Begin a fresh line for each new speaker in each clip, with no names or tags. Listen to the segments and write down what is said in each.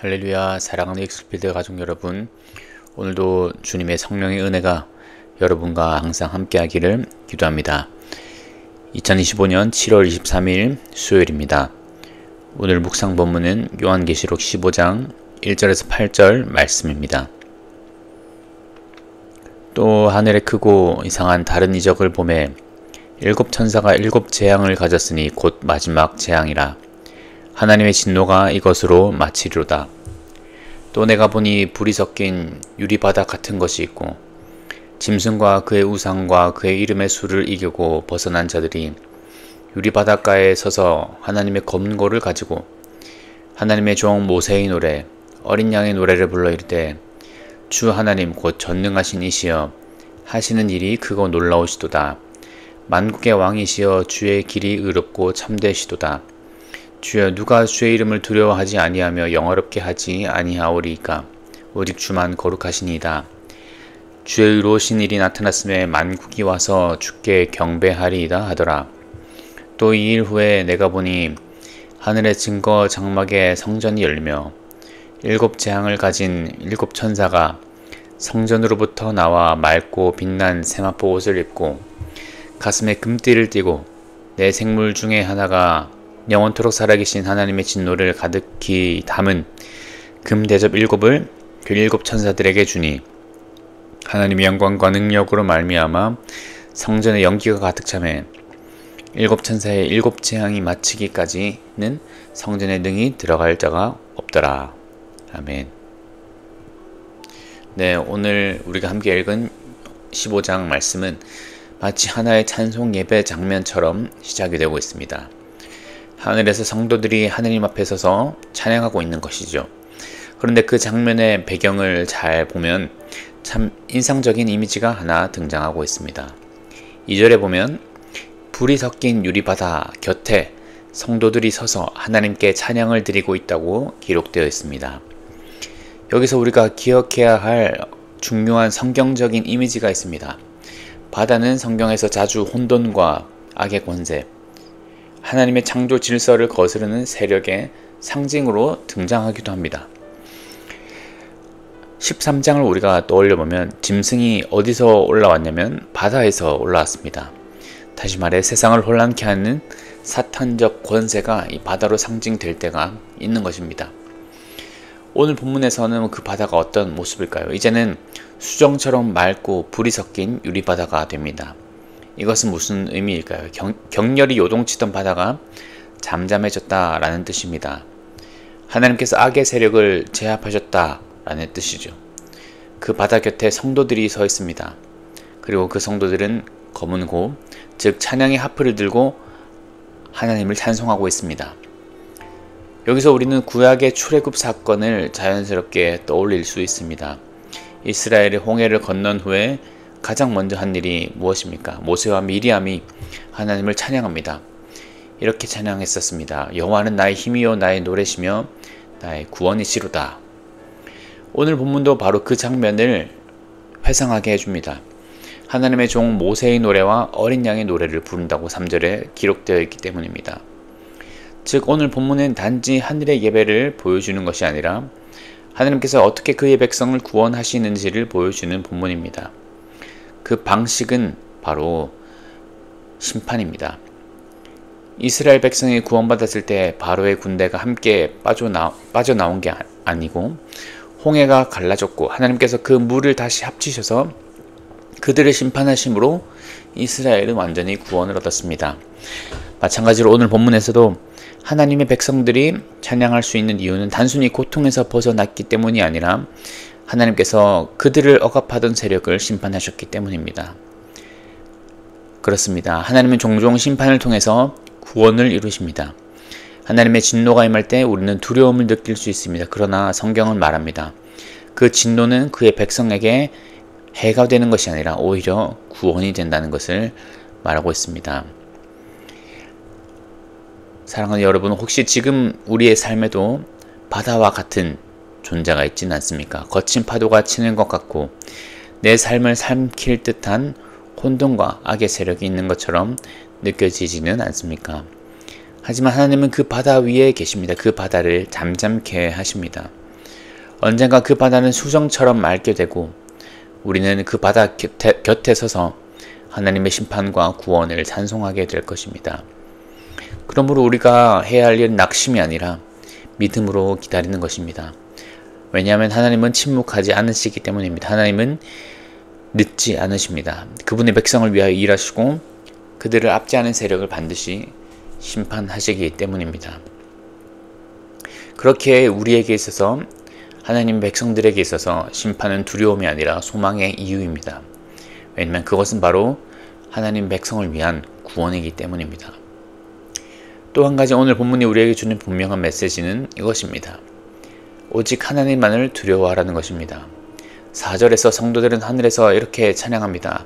할렐루야. 사랑하는 익스필드 가족 여러분, 오늘도 주님의 성령의 은혜가 여러분과 항상 함께하기를 기도합니다. 2025년 7월 23일 수요일입니다. 오늘 묵상 본문은 요한계시록 15장 1절에서 8절 말씀입니다. 또 하늘에 크고 이상한 다른 이적을 보매 일곱 천사가 일곱 재앙을 가졌으니 곧 마지막 재앙이라. 하나님의 진노가 이것으로 마치리로다. 또 내가 보니 불이 섞인 유리바닥 같은 것이 있고 짐승과 그의 우상과 그의 이름의 수를 이기고 벗어난 자들이 유리바닷가에 서서 하나님의 검고를 가지고 하나님의 종 모세의 노래 어린 양의 노래를 불러 이르되 주 하나님 곧 전능하신 이시여 하시는 일이 크고 놀라우시도다. 만국의 왕이시여 주의 길이 의롭고 참되시도다. 주여 누가 주의 이름을 두려워하지 아니하며 영화롭게 하지 아니하오리이까. 오직 주만 거룩하시니이다. 주의 의로우신 일이 나타났음에 만국이 와서 주께 경배하리이다 하더라. 또 이 일 후에 내가 보니 하늘의 증거 장막에 성전이 열리며 일곱 재앙을 가진 일곱 천사가 성전으로부터 나와 맑고 빛난 세마포 옷을 입고 가슴에 금띠를 띠고 내 생물 중에 하나가 영원토록 살아계신 하나님의 진노를 가득히 담은 금대접 일곱을 그 일곱 천사들에게 주니 하나님의 영광과 능력으로 말미암아 성전의 연기가 가득 차매 일곱 천사의 일곱 재앙이 마치기까지는 성전에 능히 들어갈 자가 없더라. 아멘. 네, 오늘 우리가 함께 읽은 15장 말씀은 마치 하나의 찬송 예배 장면처럼 시작이 되고 있습니다. 하늘에서 성도들이 하느님 앞에 서서 찬양하고 있는 것이죠. 그런데 그 장면의 배경을 잘 보면 참 인상적인 이미지가 하나 등장하고 있습니다. 2절에 보면 불이 섞인 유리바다 곁에 성도들이 서서 하나님께 찬양을 드리고 있다고 기록되어 있습니다. 여기서 우리가 기억해야 할 중요한 성경적인 이미지가 있습니다. 바다는 성경에서 자주 혼돈과 악의 권세, 하나님의 창조 질서를 거스르는 세력의 상징으로 등장하기도 합니다. 13장을 우리가 떠올려보면 짐승이 어디서 올라왔냐면 바다에서 올라왔습니다. 다시 말해 세상을 혼란케 하는 사탄적 권세가 이 바다로 상징될 때가 있는 것입니다. 오늘 본문에서는 그 바다가 어떤 모습일까요? 이제는 수정처럼 맑고 불이 섞인 유리바다가 됩니다. 이것은 무슨 의미일까요? 격렬히 요동치던 바다가 잠잠해졌다라는 뜻입니다. 하나님께서 악의 세력을 제압하셨다라는 뜻이죠. 그 바다 곁에 성도들이 서 있습니다. 그리고 그 성도들은 검은 고, 즉 찬양의 하프를 들고 하나님을 찬송하고 있습니다. 여기서 우리는 구약의 출애굽 사건을 자연스럽게 떠올릴 수 있습니다. 이스라엘의 홍해를 건넌 후에 가장 먼저 한 일이 무엇입니까? 모세와 미리암이 하나님을 찬양합니다. 이렇게 찬양했었습니다. 여호와는 나의 힘이요 나의 노래시며 나의 구원이시로다. 오늘 본문도 바로 그 장면을 회상하게 해줍니다. 하나님의 종 모세의 노래와 어린 양의 노래를 부른다고 3절에 기록되어 있기 때문입니다. 즉 오늘 본문은 단지 하늘의 예배를 보여주는 것이 아니라 하나님께서 어떻게 그의 백성을 구원하시는지를 보여주는 본문입니다. 그 방식은 바로 심판입니다. 이스라엘 백성이 구원받았을 때 바로의 군대가 함께 빠져나온 게 아니고 홍해가 갈라졌고 하나님께서 그 물을 다시 합치셔서 그들을 심판하심으로 이스라엘은 완전히 구원을 얻었습니다. 마찬가지로 오늘 본문에서도 하나님의 백성들이 찬양할 수 있는 이유는 단순히 고통에서 벗어났기 때문이 아니라 하나님께서 그들을 억압하던 세력을 심판하셨기 때문입니다. 그렇습니다. 하나님은 종종 심판을 통해서 구원을 이루십니다. 하나님의 진노가 임할 때 우리는 두려움을 느낄 수 있습니다. 그러나 성경은 말합니다. 그 진노는 그의 백성에게 해가 되는 것이 아니라 오히려 구원이 된다는 것을 말하고 있습니다. 사랑하는 여러분, 혹시 지금 우리의 삶에도 바다와 같은 존재가 있지는 않습니까? 거친 파도가 치는 것 같고 내 삶을 삼킬 듯한 혼돈과 악의 세력이 있는 것처럼 느껴지지는 않습니까? 하지만 하나님은 그 바다 위에 계십니다. 그 바다를 잠잠케 하십니다. 언젠가 그 바다는 수정처럼 맑게 되고 우리는 그 바다 곁에 서서 하나님의 심판과 구원을 찬송하게 될 것입니다. 그러므로 우리가 해야 할 일은 낙심이 아니라 믿음으로 기다리는 것입니다. 왜냐하면 하나님은 침묵하지 않으시기 때문입니다. 하나님은 늦지 않으십니다. 그분의 백성을 위하여 일하시고 그들을 앞지 않은 세력을 반드시 심판하시기 때문입니다. 그렇게 우리에게 있어서 하나님 백성들에게 있어서 심판은 두려움이 아니라 소망의 이유입니다. 왜냐하면 그것은 바로 하나님 백성을 위한 구원이기 때문입니다. 또 한 가지 오늘 본문이 우리에게 주는 분명한 메시지는 이것입니다. 오직 하나님만을 두려워하라는 것입니다. 4절에서 성도들은 하늘에서 이렇게 찬양합니다.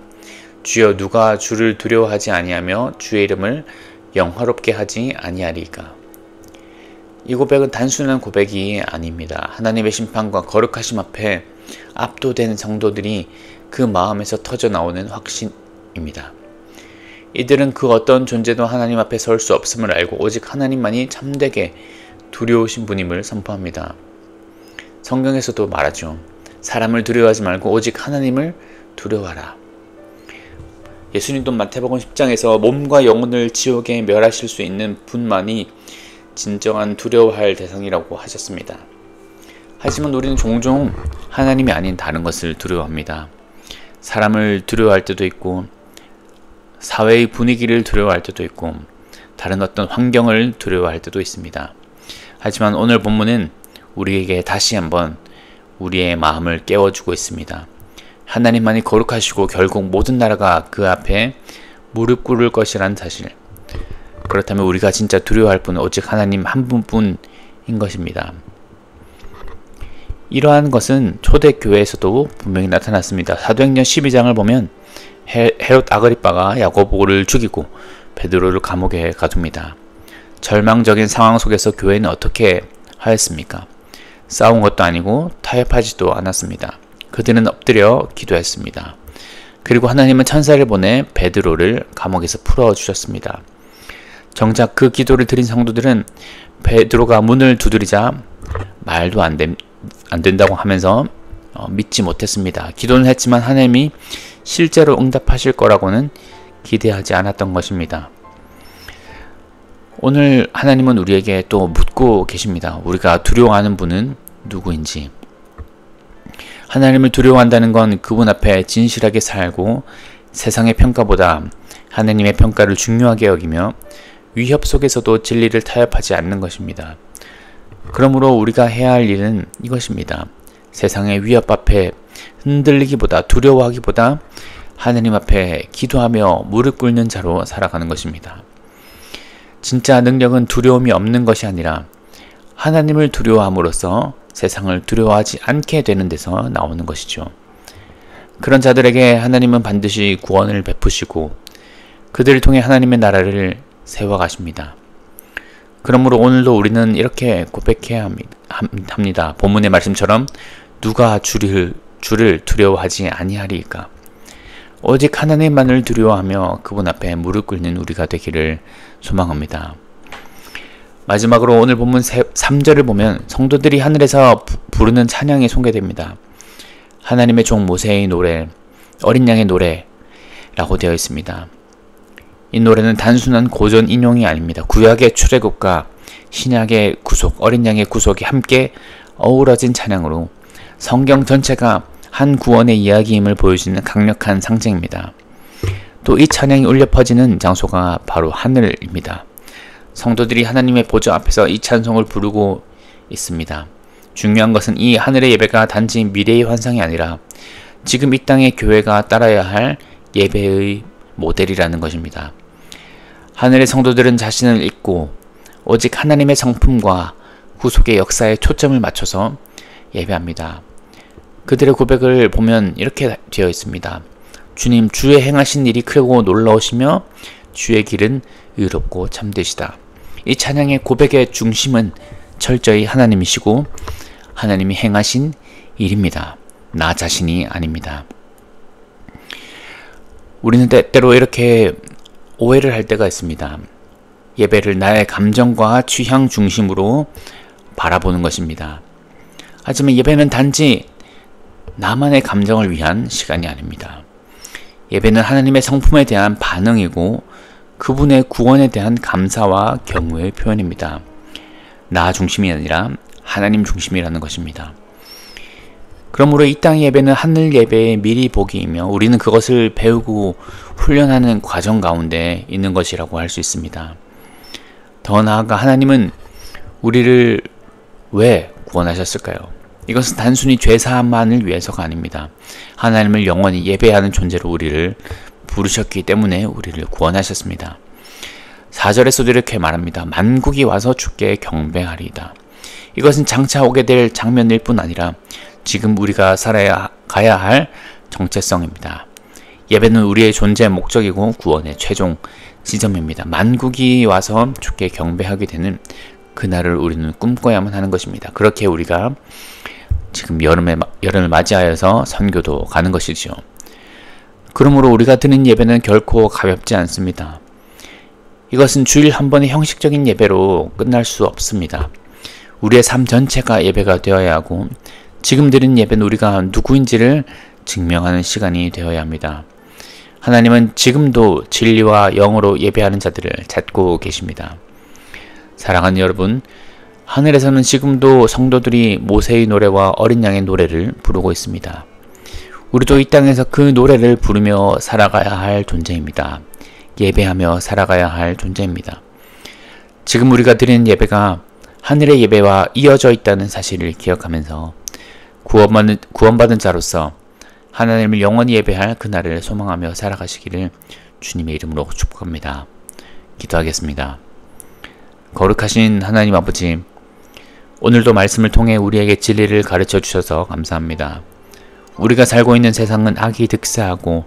주여 누가 주를 두려워하지 아니하며 주의 이름을 영화롭게 하지 아니하리까. 이 고백은 단순한 고백이 아닙니다. 하나님의 심판과 거룩하심 앞에 압도된 성도들이 그 마음에서 터져 나오는 확신입니다. 이들은 그 어떤 존재도 하나님 앞에 설 수 없음을 알고 오직 하나님만이 참되게 두려우신 분임을 선포합니다. 성경에서도 말하죠. 사람을 두려워하지 말고 오직 하나님을 두려워하라. 예수님도 마태복음 10장에서 몸과 영혼을 지옥에 멸하실 수 있는 분만이 진정한 두려워할 대상이라고 하셨습니다. 하지만 우리는 종종 하나님이 아닌 다른 것을 두려워합니다. 사람을 두려워할 때도 있고 사회의 분위기를 두려워할 때도 있고 다른 어떤 환경을 두려워할 때도 있습니다. 하지만 오늘 본문은 우리에게 다시 한번 우리의 마음을 깨워주고 있습니다. 하나님만이 거룩하시고 결국 모든 나라가 그 앞에 무릎 꿇을 것이라는 사실. 그렇다면 우리가 진짜 두려워할 분은 오직 하나님 한 분뿐인 것입니다. 이러한 것은 초대교회에서도 분명히 나타났습니다. 사도행전 12장을 보면 헤롯 아그리빠가 야고보를 죽이고 베드로를 감옥에 가둡니다. 절망적인 상황 속에서 교회는 어떻게 하였습니까? 싸운 것도 아니고 타협하지도 않았습니다. 그들은 엎드려 기도했습니다. 그리고 하나님은 천사를 보내 베드로를 감옥에서 풀어주셨습니다. 정작 그 기도를 드린 성도들은 베드로가 문을 두드리자 말도 안 된다고 하면서 믿지 못했습니다. 기도는 했지만 하나님이 실제로 응답하실 거라고는 기대하지 않았던 것입니다. 오늘 하나님은 우리에게 또 묻고 계십니다. 우리가 두려워하는 분은 누구인지. 하나님을 두려워한다는 건 그분 앞에 진실하게 살고 세상의 평가보다 하나님의 평가를 중요하게 여기며 위협 속에서도 진리를 타협하지 않는 것입니다. 그러므로 우리가 해야 할 일은 이것입니다. 세상의 위협 앞에 흔들리기보다 두려워하기보다 하나님 앞에 기도하며 무릎 꿇는 자로 살아가는 것입니다. 진짜 능력은 두려움이 없는 것이 아니라 하나님을 두려워함으로써 세상을 두려워하지 않게 되는 데서 나오는 것이죠. 그런 자들에게 하나님은 반드시 구원을 베푸시고 그들을 통해 하나님의 나라를 세워가십니다. 그러므로 오늘도 우리는 이렇게 고백해야 합니다. 본문의 말씀처럼 누가 주를 두려워하지 아니하리까. 오직 하나님만을 두려워하며 그분 앞에 무릎 꿇는 우리가 되기를 소망합니다. 마지막으로 오늘 본문 3절을 보면 성도들이 하늘에서 부르는 찬양이 소개됩니다. 하나님의 종 모세의 노래, 어린 양의 노래라고 되어 있습니다. 이 노래는 단순한 고전 인용이 아닙니다. 구약의 출애굽과 신약의 구속, 어린 양의 구속이 함께 어우러진 찬양으로 성경 전체가 한 구원의 이야기임을 보여주는 강력한 상징입니다. 또 이 찬양이 울려 퍼지는 장소가 바로 하늘입니다. 성도들이 하나님의 보좌 앞에서 이 찬송을 부르고 있습니다. 중요한 것은 이 하늘의 예배가 단지 미래의 환상이 아니라 지금 이 땅의 교회가 따라야 할 예배의 모델이라는 것입니다. 하늘의 성도들은 자신을 잊고 오직 하나님의 성품과 구속의 역사에 초점을 맞춰서 예배합니다. 그들의 고백을 보면 이렇게 되어 있습니다. 주님, 주의 행하신 일이 크고 놀라우시며 주의 길은 의롭고 참되시다. 이 찬양의 고백의 중심은 철저히 하나님이시고 하나님이 행하신 일입니다. 나 자신이 아닙니다. 우리는 때때로 이렇게 오해를 할 때가 있습니다. 예배를 나의 감정과 취향 중심으로 바라보는 것입니다. 하지만 예배는 단지 나만의 감정을 위한 시간이 아닙니다. 예배는 하나님의 성품에 대한 반응이고 그분의 구원에 대한 감사와 경외의 표현입니다. 나 중심이 아니라 하나님 중심이라는 것입니다. 그러므로 이 땅의 예배는 하늘 예배의 미리 보기이며 우리는 그것을 배우고 훈련하는 과정 가운데 있는 것이라고 할 수 있습니다. 더 나아가 하나님은 우리를 왜 구원하셨을까요? 이것은 단순히 죄사함만을 위해서가 아닙니다. 하나님을 영원히 예배하는 존재로 우리를 부르셨기 때문에 우리를 구원하셨습니다. 4절에서도 이렇게 말합니다. 만국이 와서 주께 경배하리이다. 이것은 장차 오게 될 장면일 뿐 아니라 지금 우리가 살아가야 할 정체성입니다. 예배는 우리의 존재의 목적이고 구원의 최종 지점입니다. 만국이 와서 주께 경배하게 되는 그날을 우리는 꿈꿔야만 하는 것입니다. 그렇게 우리가 지금 여름을 맞이하여서 선교도 가는 것이죠. 그러므로 우리가 드는 예배는 결코 가볍지 않습니다. 이것은 주일 한 번의 형식적인 예배로 끝날 수 없습니다. 우리의 삶 전체가 예배가 되어야 하고 지금 드린 예배는 우리가 누구인지를 증명하는 시간이 되어야 합니다. 하나님은 지금도 진리와 영으로 예배하는 자들을 찾고 계십니다. 사랑하는 여러분, 하늘에서는 지금도 성도들이 모세의 노래와 어린 양의 노래를 부르고 있습니다. 우리도 이 땅에서 그 노래를 부르며 살아가야 할 존재입니다. 예배하며 살아가야 할 존재입니다. 지금 우리가 드리는 예배가 하늘의 예배와 이어져 있다는 사실을 기억하면서 구원받은 자로서 하나님을 영원히 예배할 그날을 소망하며 살아가시기를 주님의 이름으로 축복합니다. 기도하겠습니다. 거룩하신 하나님 아버지, 오늘도 말씀을 통해 우리에게 진리를 가르쳐 주셔서 감사합니다. 우리가 살고 있는 세상은 악이 득세하고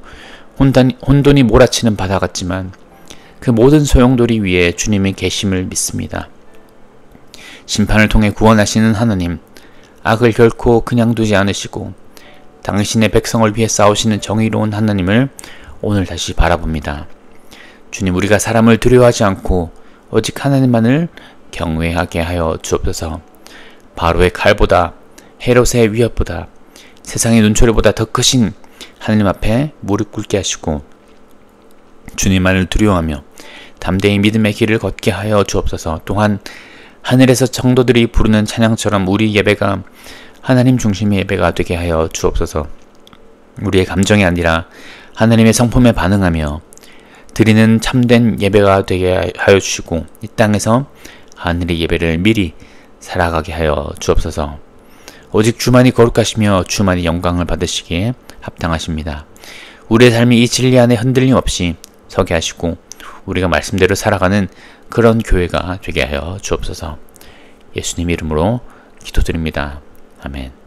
혼돈이 몰아치는 바다 같지만 그 모든 소용돌이 위에 주님이 계심을 믿습니다. 심판을 통해 구원하시는 하나님, 악을 결코 그냥 두지 않으시고 당신의 백성을 위해 싸우시는 정의로운 하나님을 오늘 다시 바라봅니다. 주님, 우리가 사람을 두려워하지 않고 오직 하나님만을 경외하게 하여 주옵소서. 바로의 칼보다 헤롯의 위협보다 세상의 눈초리보다 더 크신 하나님 앞에 무릎 꿇게 하시고 주님만을 두려워하며 담대히 믿음의 길을 걷게 하여 주옵소서. 또한 하늘에서 성도들이 부르는 찬양처럼 우리 예배가 하나님 중심의 예배가 되게 하여 주옵소서. 우리의 감정이 아니라 하나님의 성품에 반응하며 드리는 참된 예배가 되게 하여 주시고 이 땅에서 하늘의 예배를 미리 살아가게 하여 주옵소서. 오직 주만이 거룩하시며 주만이 영광을 받으시기에 합당하십니다. 우리의 삶이 이 진리 안에 흔들림 없이 서게 하시고 우리가 말씀대로 살아가는 그런 교회가 되게 하여 주옵소서. 예수님 이름으로 기도드립니다. 아멘.